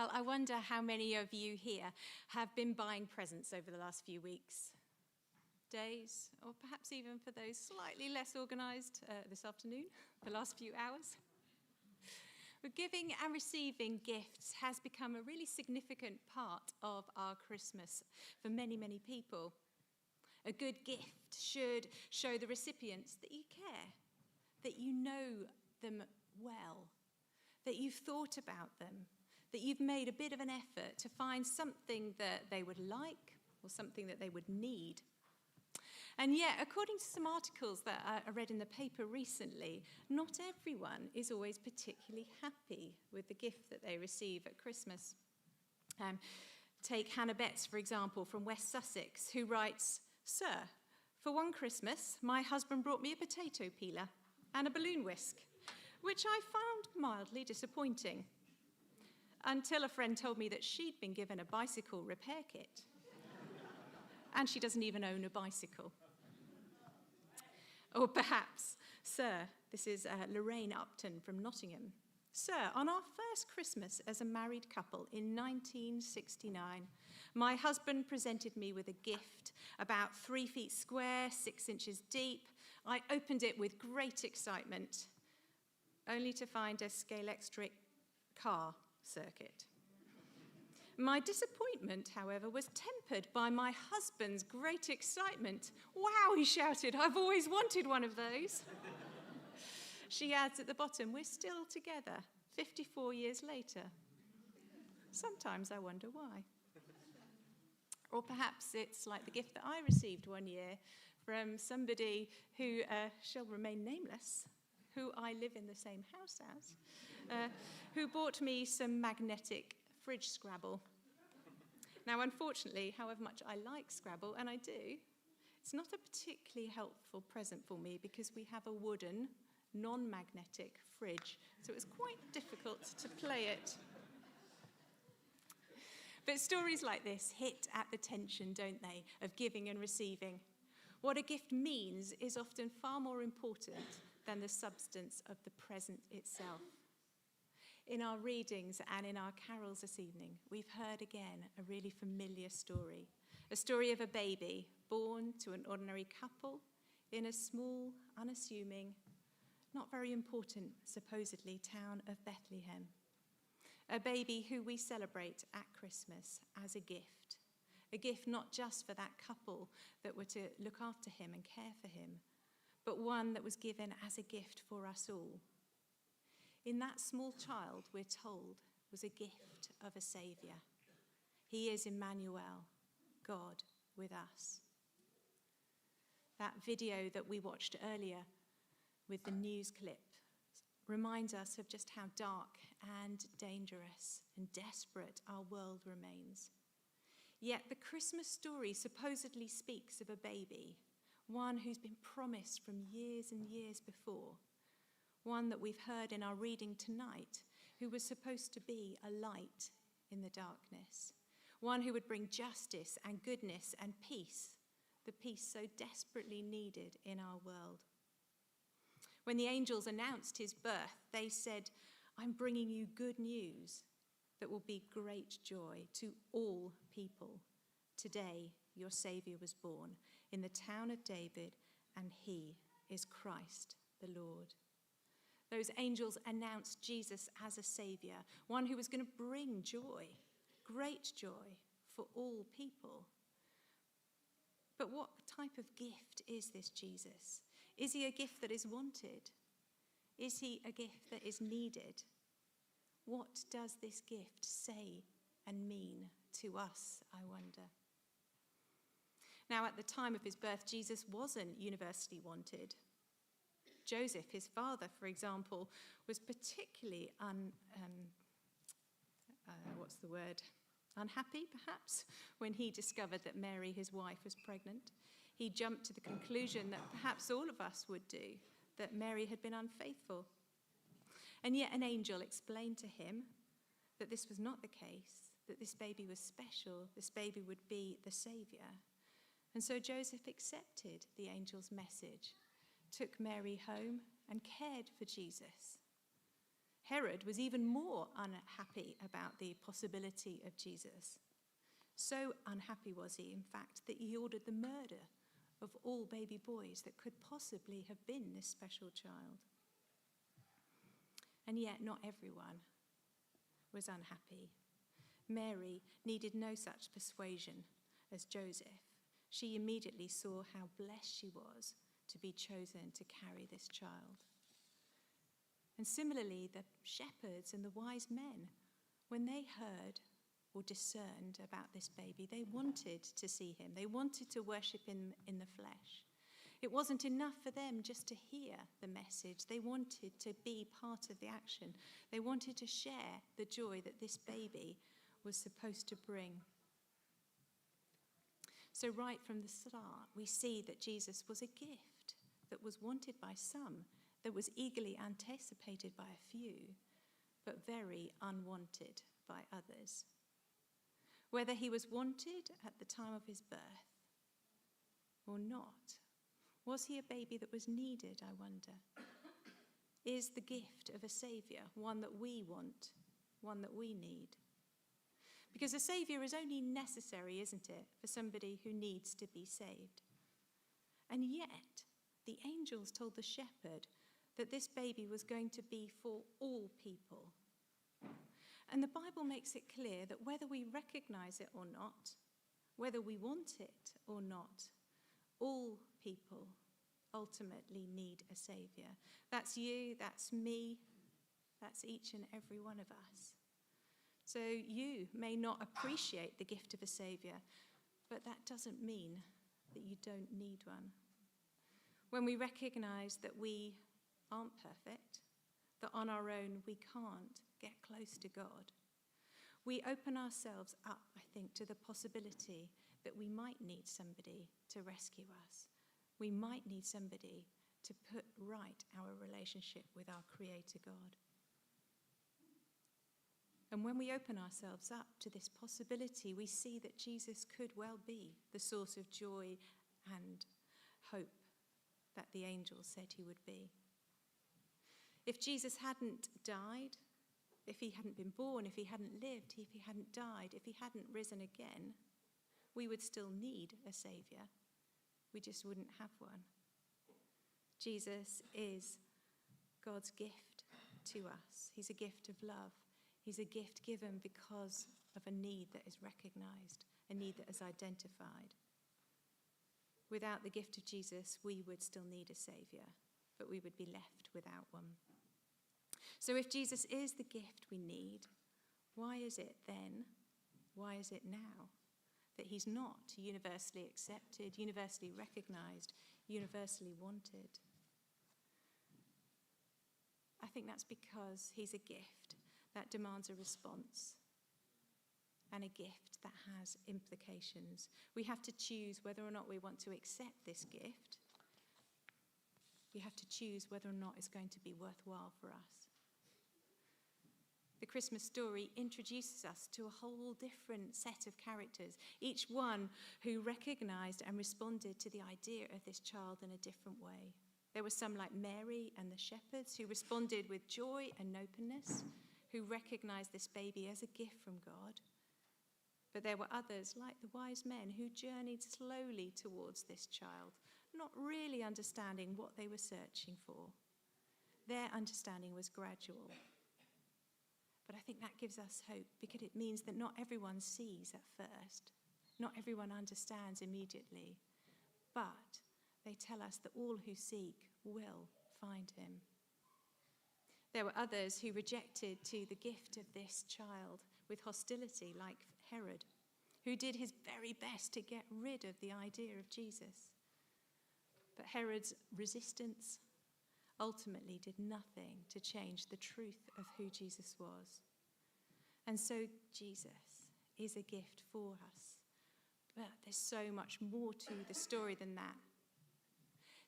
Well, I wonder how many of you here have been buying presents over the last few weeks, days, or perhaps even for those slightly less organised this afternoon, the last few hours. But giving and receiving gifts has become a really significant part of our Christmas for many, many people. A good gift should show the recipients that you care, that you know them well, that you've thought about them, that you've made a bit of an effort to find something that they would like or something that they would need. And yet, according to some articles that I read in the paper recently, not everyone is always particularly happy with the gift that they receive at Christmas. Take Hannah Betts, for example, from West Sussex, who writes, "Sir, for one Christmas, my husband brought me a potato peeler and a balloon whisk, which I found mildly disappointing, until a friend told me that she'd been given a bicycle repair kit. And she doesn't even own a bicycle." Or perhaps, "Sir," this is Lorraine Upton from Nottingham, "Sir, on our first Christmas as a married couple in 1969, my husband presented me with a gift about 3 feet square, 6 inches deep. I opened it with great excitement, only to find a Scalextric car circuit. My disappointment, however, was tempered by my husband's great excitement. 'Wow,' he shouted, 'I've always wanted one of those.'" She adds at the bottom, "We're still together, 54 years later. Sometimes I wonder why." Or perhaps it's like the gift that I received one year from somebody who shall remain nameless, who I live in the same house as, who bought me some magnetic fridge Scrabble. Now, unfortunately, however much I like Scrabble, and I do, it's not a particularly helpful present for me because we have a wooden, non-magnetic fridge, so it's quite difficult to play it. But stories like this hit at the tension, don't they, of giving and receiving. What a gift means is often far more important than the substance of the present itself. In our readings and in our carols this evening, we've heard again a really familiar story. A story of a baby born to an ordinary couple in a small, unassuming, not very important, supposedly, town of Bethlehem. A baby who we celebrate at Christmas as a gift not just for that couple that were to look after him and care for him, but one that was given as a gift for us all. In that small child, we're told, was a gift of a Saviour. He is Emmanuel, God with us. That video that we watched earlier with the news clip reminds us of just how dark and dangerous and desperate our world remains. Yet the Christmas story supposedly speaks of a baby, one who's been promised from years and years before, one that we've heard in our reading tonight, who was supposed to be a light in the darkness, one who would bring justice and goodness and peace, the peace so desperately needed in our world. When the angels announced his birth, they said, "I'm bringing you good news that will be great joy to all people. Today, your Saviour was born in the town of David, and he is Christ the Lord." Those angels announced Jesus as a Saviour, one who was going to bring joy, great joy for all people. But what type of gift is this Jesus? Is he a gift that is wanted? Is he a gift that is needed? What does this gift say and mean to us, I wonder? Now, at the time of his birth, Jesus wasn't universally wanted. Joseph, his father, for example, was particularly unhappy, perhaps, when he discovered that Mary, his wife, was pregnant. He jumped to the conclusion that perhaps all of us would do, that Mary had been unfaithful. And yet an angel explained to him that this was not the case, that this baby was special, this baby would be the Saviour. And so Joseph accepted the angel's message, took Mary home and cared for Jesus. Herod was even more unhappy about the possibility of Jesus. So unhappy was he, in fact, that he ordered the murder of all baby boys that could possibly have been this special child. And yet not everyone was unhappy. Mary needed no such persuasion as Joseph. She immediately saw how blessed she was to be chosen to carry this child. And similarly, the shepherds and the wise men, when they heard or discerned about this baby, they wanted to see him. They wanted to worship him in the flesh. It wasn't enough for them just to hear the message. They wanted to be part of the action. They wanted to share the joy that this baby was supposed to bring. So right from the start, we see that Jesus was a gift that was wanted by some, that was eagerly anticipated by a few, but very unwanted by others. Whether he was wanted at the time of his birth or not, was he a baby that was needed, I wonder? Is the gift of a saviour one that we want, one that we need? Because a saviour is only necessary, isn't it, for somebody who needs to be saved? And yet, the angels told the shepherd that this baby was going to be for all people. And the Bible makes it clear that whether we recognise it or not, whether we want it or not, all people ultimately need a saviour. That's you, that's me, that's each and every one of us. So you may not appreciate the gift of a saviour, but that doesn't mean that you don't need one. When we recognise that we aren't perfect, that on our own we can't get close to God, we open ourselves up, I think, to the possibility that we might need somebody to rescue us. We might need somebody to put right our relationship with our Creator God. And when we open ourselves up to this possibility, we see that Jesus could well be the source of joy and hope that the angels said he would be. If Jesus hadn't died, if he hadn't been born, if he hadn't lived, if he hadn't died, if he hadn't risen again, we would still need a saviour. We just wouldn't have one. Jesus is God's gift to us. He's a gift of love. He's a gift given because of a need that is recognised, a need that is identified. Without the gift of Jesus, we would still need a saviour, but we would be left without one. So if Jesus is the gift we need, why is it then, why is it now, that he's not universally accepted, universally recognised, universally wanted? I think that's because he's a gift that demands a response, and a gift that has implications. We have to choose whether or not we want to accept this gift. We have to choose whether or not it's going to be worthwhile for us. The Christmas story introduces us to a whole different set of characters, each one who recognised and responded to the idea of this child in a different way. There were some like Mary and the shepherds who responded with joy and openness, who recognised this baby as a gift from God. But there were others, like the wise men, who journeyed slowly towards this child, not really understanding what they were searching for. Their understanding was gradual. But I think that gives us hope, because it means that not everyone sees at first. Not everyone understands immediately. But they tell us that all who seek will find him. There were others who rejected to the gift of this child with hostility, like Herod, who did his very best to get rid of the idea of Jesus. But Herod's resistance ultimately did nothing to change the truth of who Jesus was. And so Jesus is a gift for us. But there's so much more to the story than that.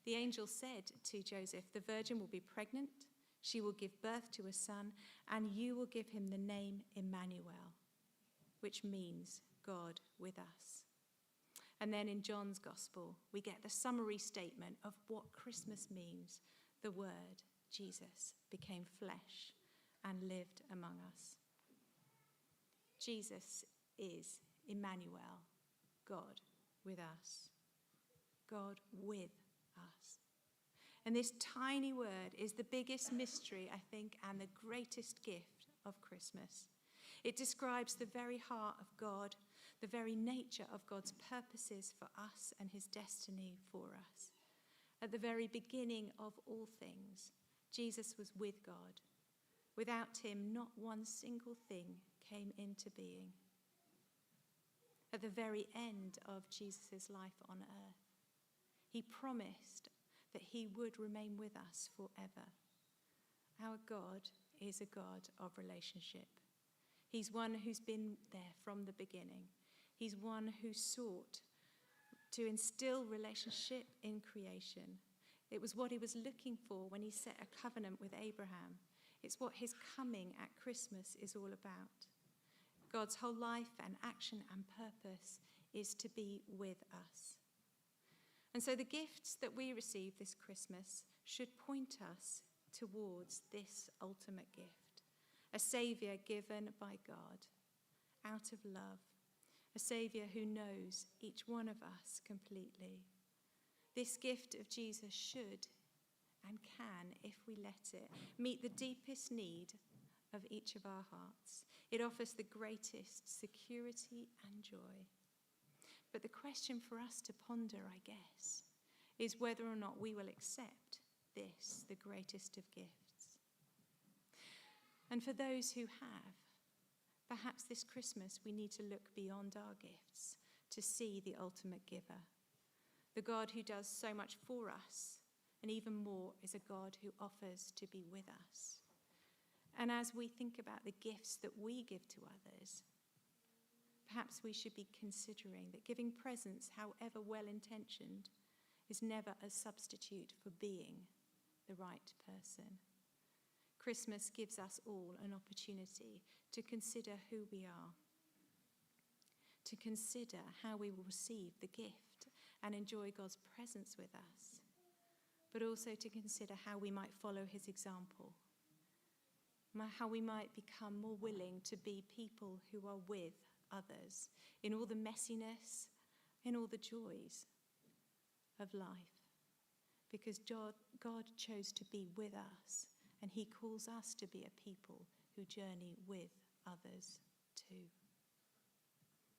The angel said to Joseph, "The virgin will be pregnant, she will give birth to a son, and you will give him the name Emmanuel," which means God with us. And then in John's Gospel, we get the summary statement of what Christmas means. The Word, Jesus, became flesh and lived among us. Jesus is Emmanuel, God with us. God with us. And this tiny word is the biggest mystery, I think, and the greatest gift of Christmas. It describes the very heart of God, the very nature of God's purposes for us and his destiny for us. At the very beginning of all things, Jesus was with God. Without him, not one single thing came into being. At the very end of Jesus' life on earth, he promised that he would remain with us forever. Our God is a God of relationship. He's one who's been there from the beginning. He's one who sought to instill relationship in creation. It was what he was looking for when he set a covenant with Abraham. It's what his coming at Christmas is all about. God's whole life and action and purpose is to be with us. And so the gifts that we receive this Christmas should point us towards this ultimate gift, a Saviour given by God out of love, a Saviour who knows each one of us completely. This gift of Jesus should and can, if we let it, meet the deepest need of each of our hearts. It offers the greatest security and joy. But the question for us to ponder, I guess, is whether or not we will accept this, the greatest of gifts. And for those who have, perhaps this Christmas we need to look beyond our gifts to see the ultimate giver. The God who does so much for us, and even more, is a God who offers to be with us. And as we think about the gifts that we give to others, perhaps we should be considering that giving presents, however well-intentioned, is never a substitute for being the right person. Christmas gives us all an opportunity to consider who we are, to consider how we will receive the gift and enjoy God's presence with us, but also to consider how we might follow his example, how we might become more willing to be people who are with others in all the messiness, in all the joys of life. Because God chose to be with us, and he calls us to be a people who journey with others too.